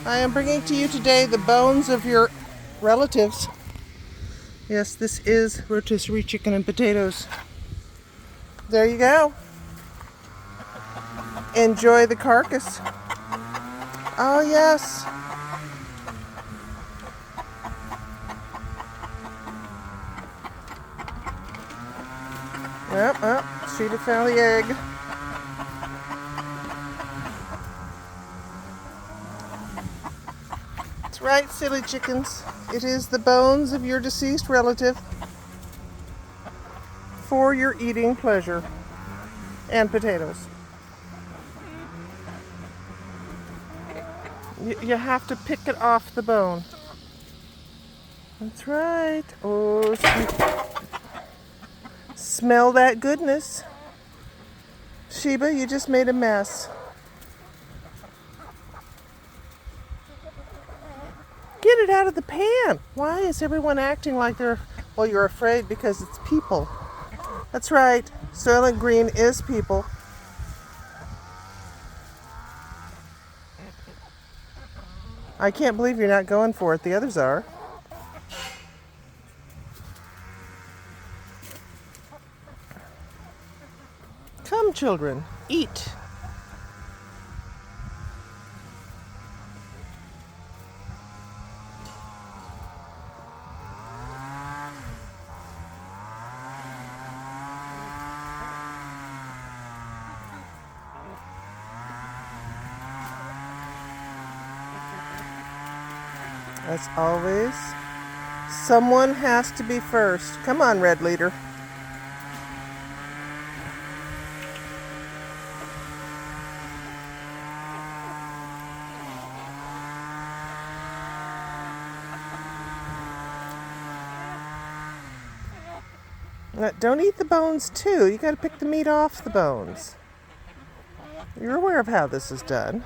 I am bringing to you today the bones of your relatives. Yes, this is rotisserie chicken and potatoes. There you go. Enjoy the carcass. Oh, yes. Yep, she'd have found the egg. That's right, silly chickens. It is the bones of your deceased relative for your eating pleasure. And potatoes. You have to pick it off the bone. That's right. Oh, smell that goodness. Sheba, you just made a mess. Get it out of the pan. Why is everyone acting like well, you're afraid because it's people. That's right. Soylent Green is people. I can't believe you're not going for it. The others are. Come, children, eat. As always, someone has to be first. Come on, Red Leader. Don't eat the bones too. You got to pick the meat off the bones. You're aware of how this is done.